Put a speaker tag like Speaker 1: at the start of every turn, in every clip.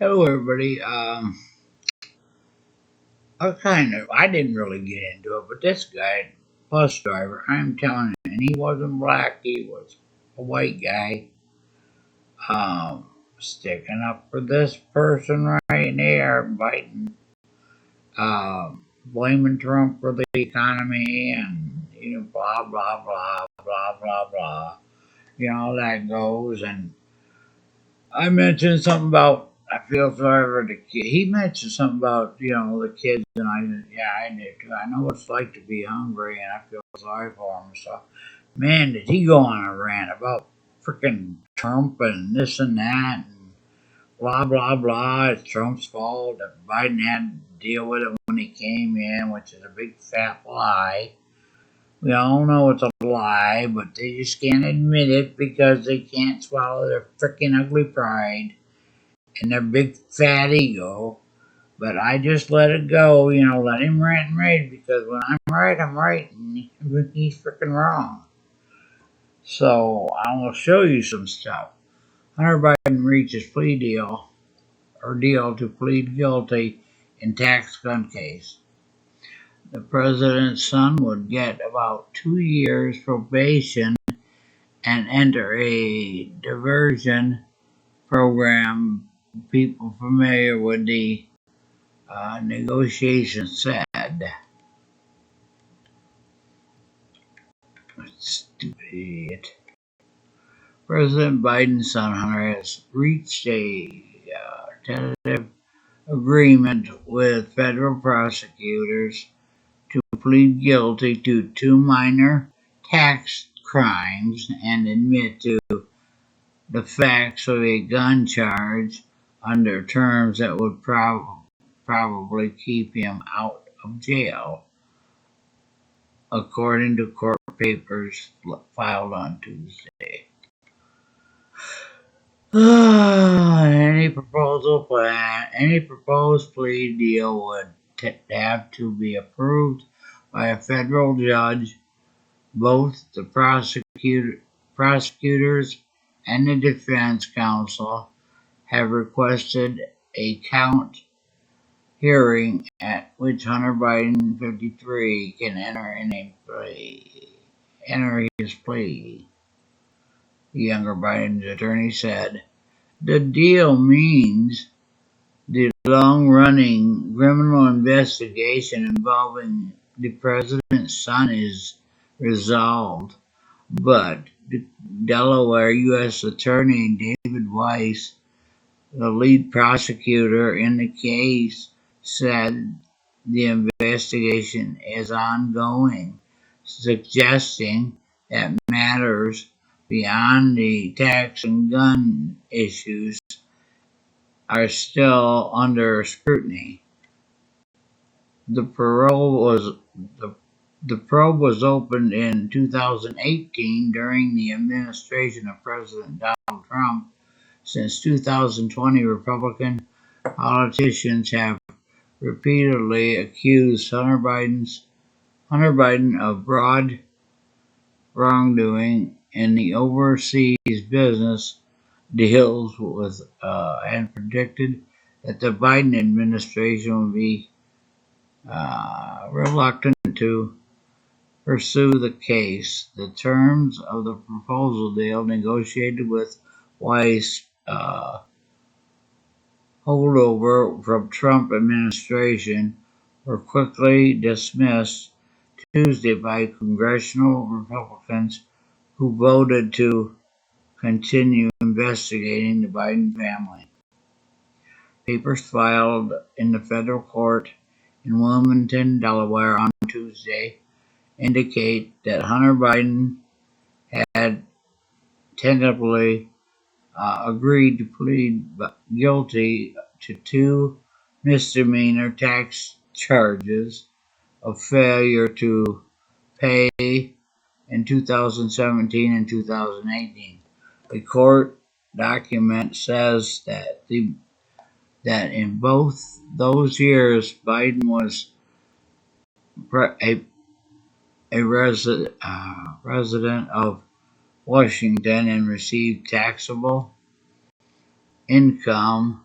Speaker 1: Hello, everybody. I didn't really get into it, but this guy, bus driver, I'm telling you, and he wasn't black, he was a white guy, sticking up for this person right here, blaming Trump for the economy and, blah, blah, blah, blah, blah, blah. That goes, and I mentioned something about I feel sorry for the kid. He mentioned something about the kids, and I said, yeah, I did too. I know what it's like to be hungry, and I feel sorry for him. So, man, did he go on a rant about freaking Trump and this and that and blah blah blah? It's Trump's fault that Biden had to deal with it when he came in, which is a big fat lie. We all know it's a lie, but they just can't admit it because they can't swallow their freaking ugly pride and their big fat ego. But I just let it go, let him rant and rave because when I'm right, I'm right, and he's freaking wrong. So I will show you some stuff. Hunter Biden reached his plea deal to plead guilty in tax gun case. The president's son would get about 2 years probation and enter a diversion program. People familiar with the negotiation said. Stupid. President Biden's son Hunter has reached a tentative agreement with federal prosecutors to plead guilty to 2 minor tax crimes and admit to the facts of a gun charge under terms that would probably keep him out of jail, according to court papers filed on Tuesday. Any proposed plea deal would have to be approved by a federal judge. Both the prosecutors and the defense counsel have requested a count hearing at which Hunter Biden, 53, can enter his plea. The younger Biden's attorney said, "The deal means the long-running criminal investigation involving the president's son is resolved, but the Delaware U.S. Attorney David Weiss, the lead prosecutor in the case, said the investigation is ongoing, suggesting that matters beyond the tax and gun issues are still under scrutiny." The probe was opened in 2018 during the administration of President Donald Trump. Since 2020, Republican politicians have repeatedly accused Hunter Biden of broad wrongdoing in the overseas business deals with and predicted that the Biden administration would be reluctant to pursue the case. The terms of the proposal deal negotiated with Weiss holdover from Trump administration were quickly dismissed Tuesday by congressional Republicans who voted to continue investigating the Biden family. Papers filed in the federal court in Wilmington, Delaware on Tuesday indicate that Hunter Biden had tentatively agreed to plead guilty to 2 misdemeanor tax charges of failure to pay in 2017 and 2018. A court document says that in both those years, Biden was a resident of Washington and received taxable income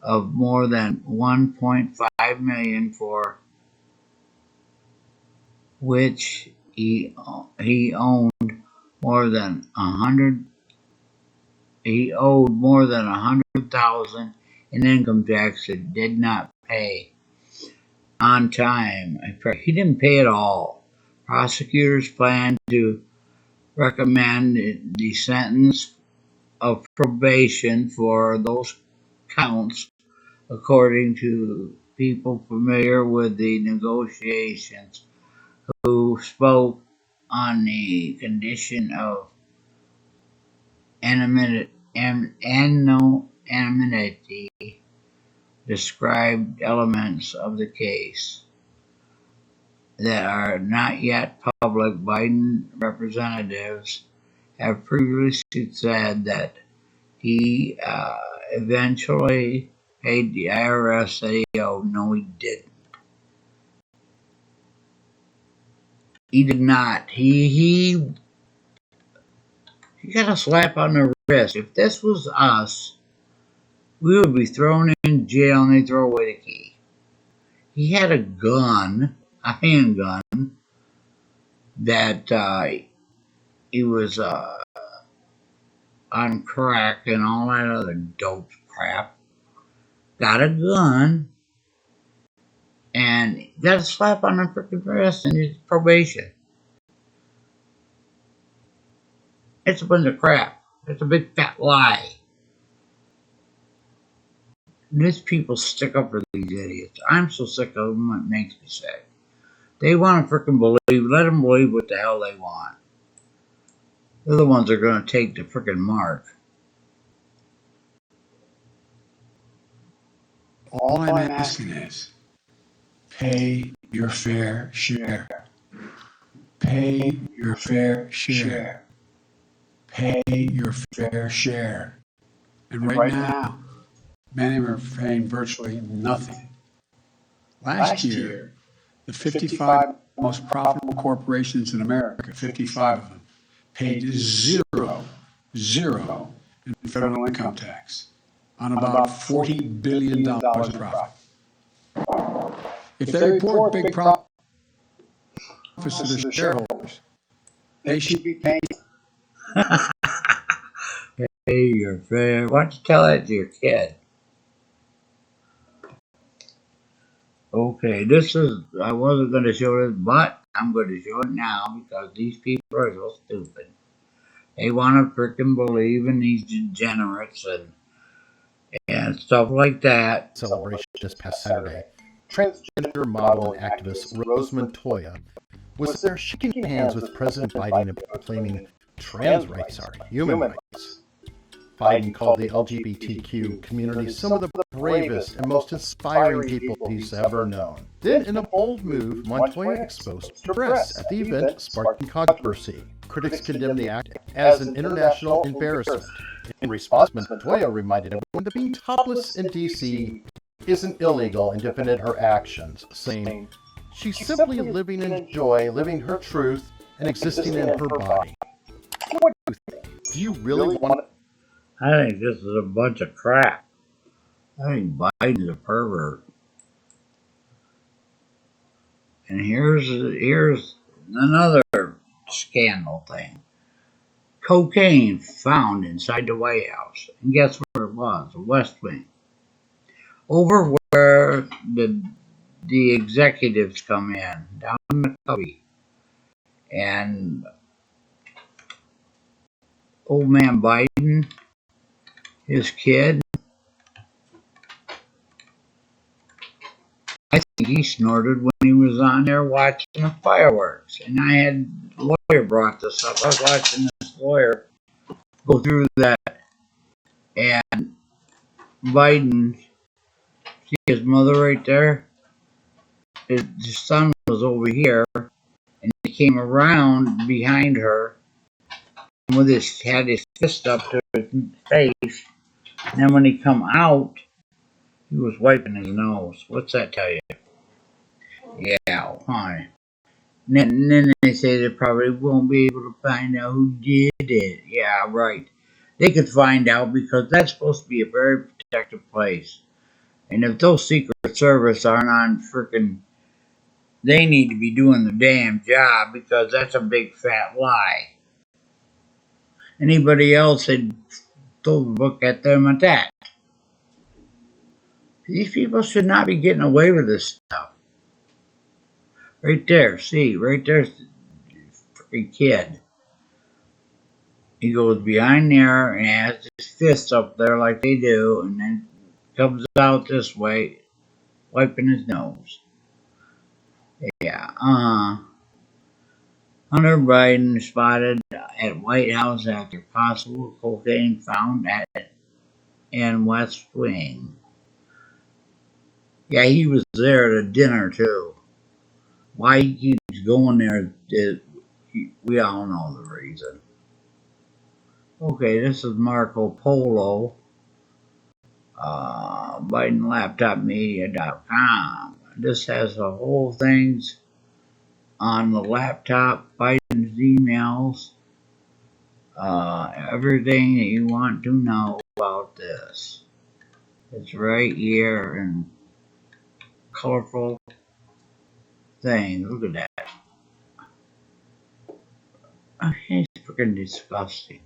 Speaker 1: of more than $1.5 million, for which he owned more than 100. He owed more than 100,000 in income tax that did not pay on time. He didn't pay at all. Prosecutors plan to recommend the sentence of probation for those counts, according to people familiar with the negotiations who spoke on the condition of anonymity, described elements of the case that are not yet public. Biden representatives have previously said that he eventually paid the IRS that he owed. No, he didn't. He did not. He got a slap on the wrist. If this was us, we would be thrown in jail and they'd throw away the key. He had a gun, a handgun, that he was on crack and all that other dope crap. Got a gun and got a slap on the freaking wrist and his probation. It's a bunch of crap. It's a big fat lie. These people stick up for these idiots. I'm so sick of them, it makes me sick. They want to freaking believe. Let them believe what the hell they want. They're the ones that are going to take the freaking mark.
Speaker 2: All I'm asking is, pay your fair share. Pay your fair share. Pay your fair share. And right now, many are paying virtually nothing. Last year, the 55 most profitable corporations in America, 55 of them, paid zero in federal income tax on about $40 billion in profit. If they report big profits to their shareholders, they should be paying.
Speaker 1: Pay your fair. Why don't you tell that to your kid? Okay, I wasn't going to show this, but I'm going to show it now because these people are so stupid. They want to freaking believe in these degenerates and stuff like that.
Speaker 3: Celebration this past Saturday, transgender model and activist Rose Montoya was there shaking hands with President Biden and proclaiming trans rights are human rights. Biden called the LGBTQ community some of the bravest and most inspiring people he's ever known. Then, in a bold move, Montoya exposed breasts at the event, sparking controversy. Critics condemned the act as an international embarrassment. In response, Montoya reminded everyone that being topless in D.C. isn't illegal and defended her actions, saying, "She's simply living in joy, living her truth, and existing in her body." What do you think? Do you really want to?
Speaker 1: I think this is a bunch of crap. I think Biden's a pervert. And here's another scandal thing. Cocaine found inside the White House. And guess where it was? The West Wing. Over where the executives come in, down in the cubby. And old man Biden, his kid, I think he snorted when he was on there watching the fireworks. And I had a lawyer brought this up. I was watching this lawyer go through that. And Biden, see his mother right there? His son was over here. And he came around behind her and had his fist up to his face. And then when he come out, he was wiping his nose. What's that tell you? Yeah, fine. And then they say they probably won't be able to find out who did it. Yeah, right. They could find out because that's supposed to be a very protected place. And if those Secret Service aren't on freaking, they need to be doing the damn job, because that's a big fat lie. Anybody else had throw the book at them at that. These people should not be getting away with this stuff. Right there, see, right there's the freaking kid. He goes behind there and has his fists up there like they do, and then comes out this way, wiping his nose. Yeah, Hunter Biden spotted at White House after possible cocaine found at in West Wing. Yeah, he was there at a dinner too. Why he keeps going there, we all know the reason. Okay, this is Marco Polo, BidenLaptopMedia.com. This has the whole things on the laptop, Biden's emails, everything that you want to know about this. It's right here in colorful things. Look at that. It's freaking disgusting.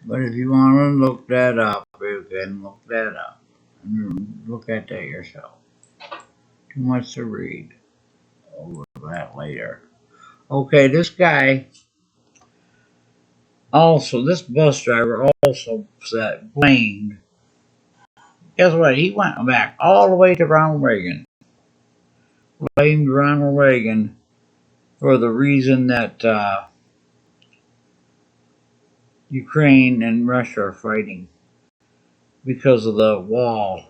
Speaker 1: But if you want to look that up, you can look that up and look at that yourself. Too much to read. Over that later. Okay, this guy also, this bus driver also said, blamed. Guess what? He went back all the way to Ronald Reagan. Blamed Ronald Reagan for the reason that Ukraine and Russia are fighting because of the wall.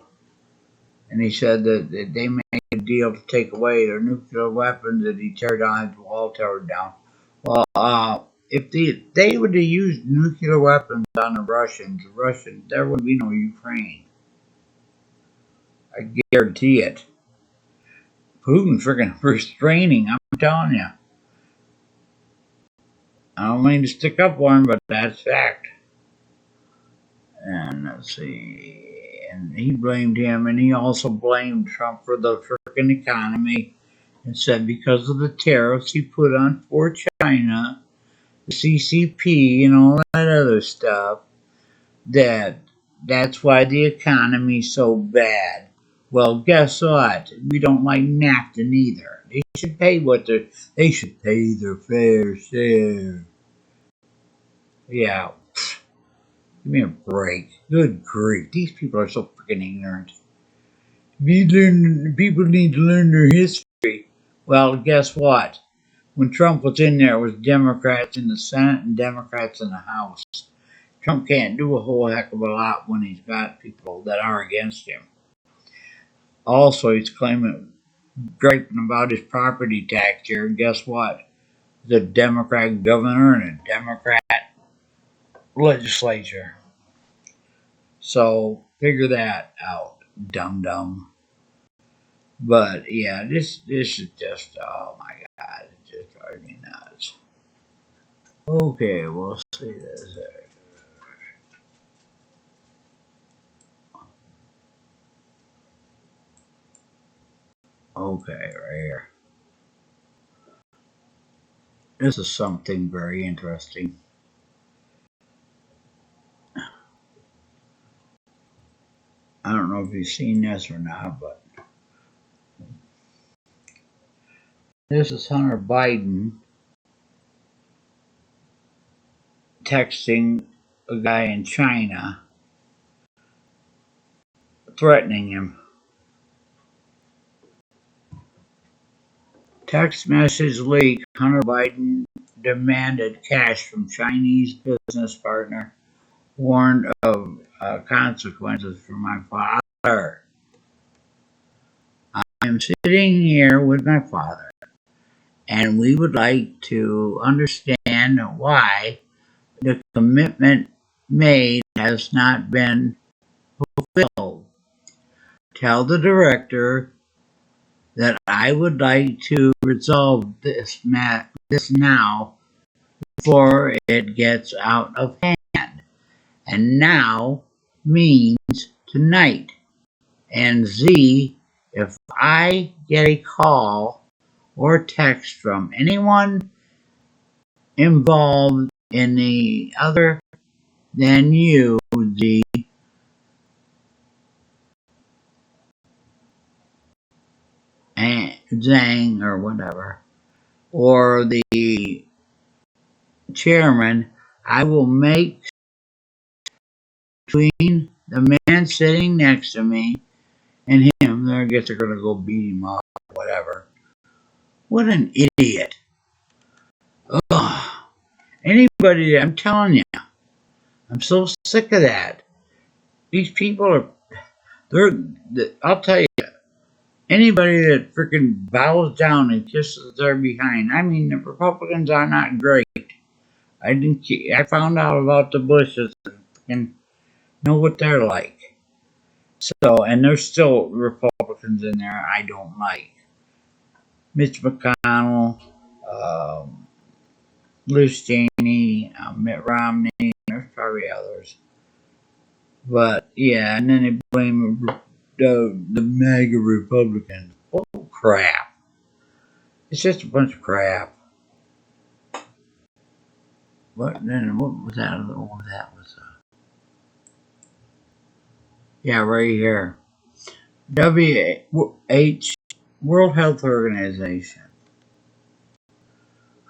Speaker 1: And he said that they made a deal to take away their nuclear weapons and he tear down the wall, tear it down. Well, if they would have used nuclear weapons on the Russians, there would be no Ukraine. I guarantee it. Putin freaking restraining, I'm telling you. I don't mean to stick up for him, but that's fact. And let's see. And he blamed him, and he also blamed Trump for the freaking economy and said because of the tariffs he put on for China, the CCP, and all that other stuff, that's why the economy's so bad. Well, guess what? We don't like NAFTA neither. They should pay they should pay their fair share. Yeah. Give me a break. Good grief. These people are so freaking ignorant. People need to learn their history. Well, guess what? When Trump was in there, it was Democrats in the Senate and Democrats in the House. Trump can't do a whole heck of a lot when he's got people that are against him. Also, he's griping about his property tax here. And guess what? The Democrat governor and a Democrat legislature. So figure that out, dum-dum. But yeah, this is just, oh my god, it just drives me nuts. Okay, we'll see this. Okay, right here. This is something very interesting. I don't know if you've seen this or not, but this is Hunter Biden texting a guy in China, threatening him. Text message leak. Hunter Biden demanded cash from Chinese business partner. Warned of consequences for my father. I am sitting here with my father, and we would like to understand why the commitment made has not been fulfilled. Tell the director that I would like to resolve this now before it gets out of hand. And now means tonight. And Z, if I get a call or text from anyone involved in the other than you, the Zhang or whatever, or the chairman, I will make between the man sitting next to me and him. I guess they're going to go beat him up or whatever. What an idiot. Ugh. Anybody, I'm telling you, I'm so sick of that. These people are, I'll tell you, anybody that freaking bows down and kisses their behind. I mean, the Republicans are not great. I found out about the Bushes and know what they're like. So, and there's still Republicans in there I don't like. Mitch McConnell, Liz Cheney, Mitt Romney, there's probably others. But, yeah, and then they blame the MAGA Republicans. Oh, crap. It's just a bunch of crap. What was that? Oh, that was, yeah, right here. WHO, World Health Organization.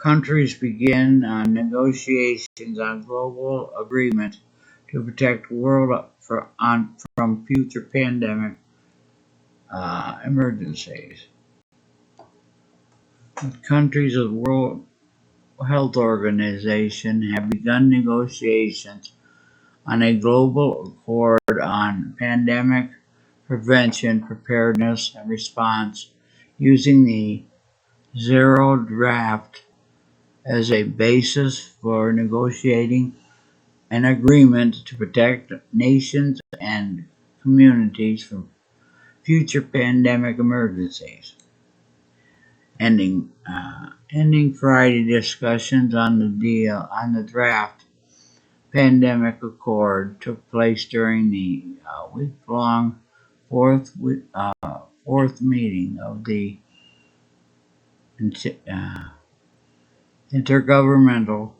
Speaker 1: Countries begin negotiations on global agreement to protect the world from future pandemic emergencies. Countries of the World Health Organization have begun negotiations on a global accord on pandemic prevention, preparedness, and response using the Zero Draft as a basis for negotiating an agreement to protect nations and communities from future pandemic emergencies. Ending Friday discussions on the draft pandemic accord took place during the week-long fourth meeting of the intergovernmental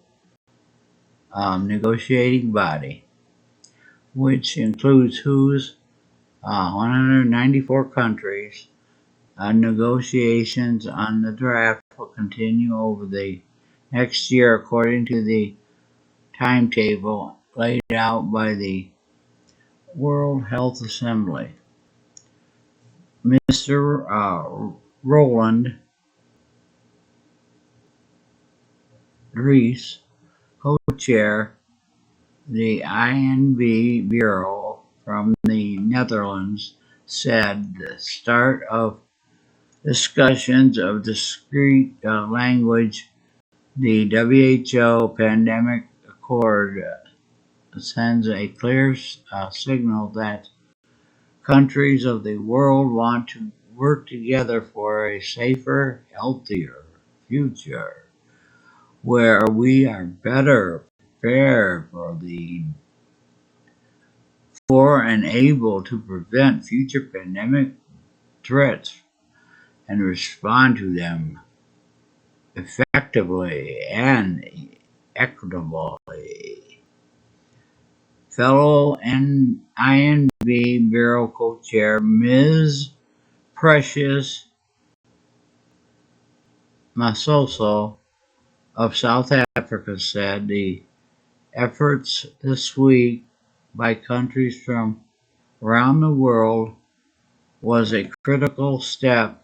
Speaker 1: negotiating body, which includes WHO's 194 countries. Negotiations on the draft will continue over the next year according to the timetable laid out by the World Health Assembly. Mr. Roland Dries, co-chair the INB Bureau from the Netherlands, said the start of discussions of discrete language, the WHO Pandemic Accord sends a clear signal that countries of the world want to work together for a safer, healthier future, where we are better prepared for and able to prevent future pandemic threats and respond to them effectively and equitably. Fellow INB Bureau Co-Chair Ms. Precious Masoso of South Africa said the efforts this week by countries from around the world was a critical step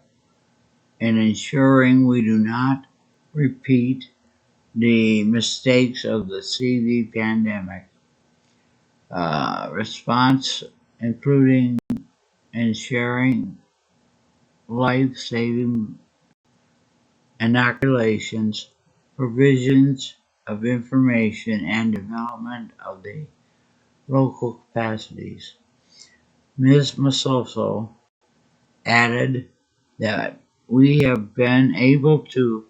Speaker 1: in ensuring we do not repeat the mistakes of the CV pandemic response, including ensuring life-saving inoculations, provisions of information, and development of the local capacities. Ms. Masoso added that we have been able to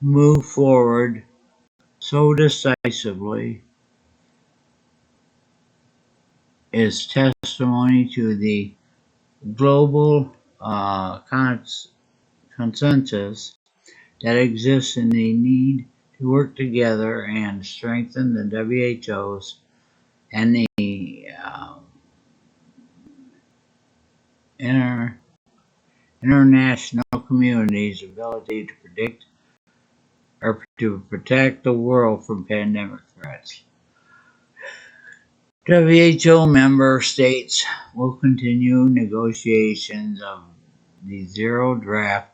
Speaker 1: move forward so decisively is testimony to the global consensus that exists in the need to work together and strengthen the WHO's and the international community's ability to predict or to protect the world from pandemic threats. WHO member states will continue negotiations of the zero draft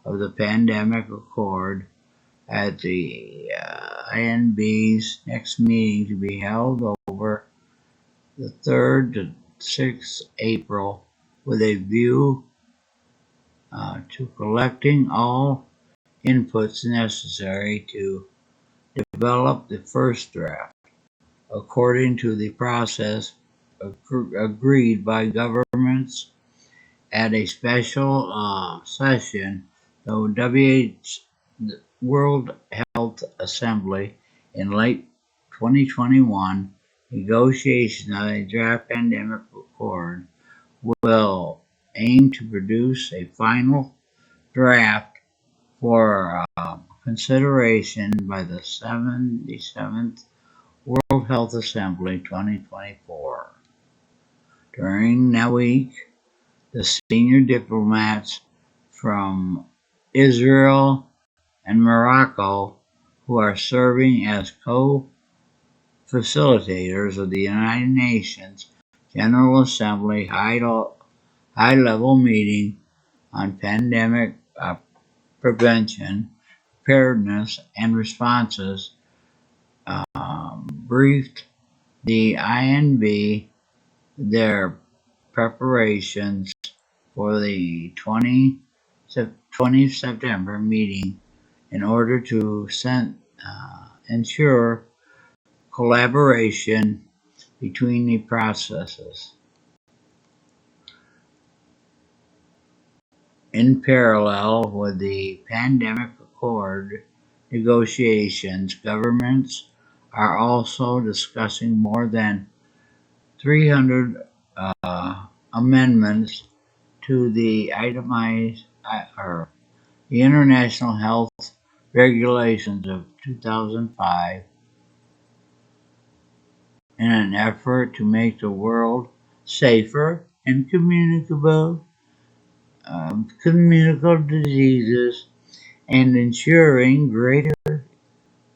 Speaker 1: of the pandemic accord at the INB's next meeting to be held over the 3rd to 6th April with a view to collecting all inputs necessary to develop the first draft, according to the process agreed by governments at a special session the World Health Assembly in late 2021. Negotiations on a draft pandemic accord will aim to produce a final draft for consideration by the 77th World Health Assembly 2024. During that week, the senior diplomats from Israel and Morocco, who are serving as co-facilitators of the United Nations General Assembly high-level meeting on pandemic prevention, preparedness, and responses, briefed the INB their preparations for the 20 September meeting in order to ensure collaboration between the processes. In parallel with the pandemic accord negotiations, governments are also discussing more than 300 amendments to the the International Health Regulations of 2005 in an effort to make the world safer and communicable diseases and ensuring greater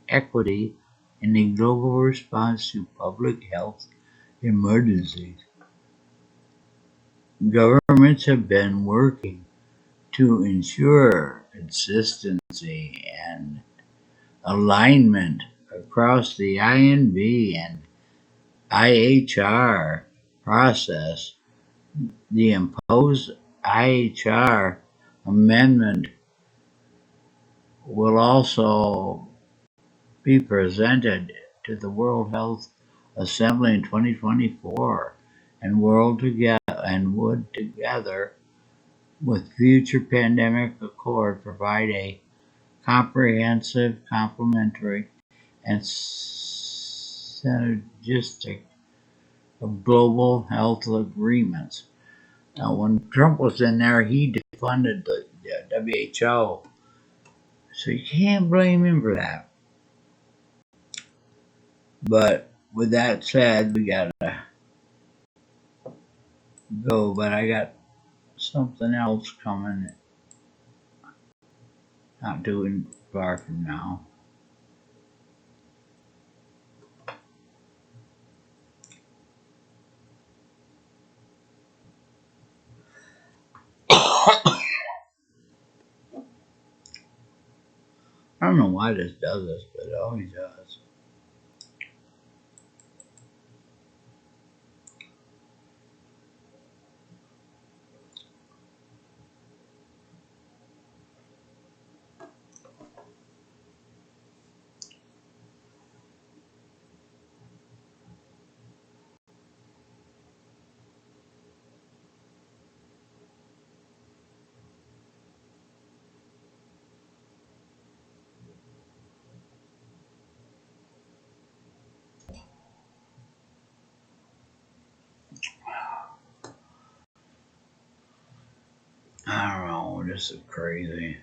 Speaker 1: equity in the global response to public health emergencies. Governments have been working to ensure consistency and alignment across the INB and IHR process. The imposed IHR amendment will also be presented to the World Health Assembly in 2024 and would together with future pandemic accord provide a comprehensive, complementary, and synergistic of global health agreements. Now, when Trump was in there, he defunded the WHO, so you can't blame him for that. But with that said, we gotta go. But I got something else coming, not too far from now. I don't know why this does this, but it always does. This is crazy.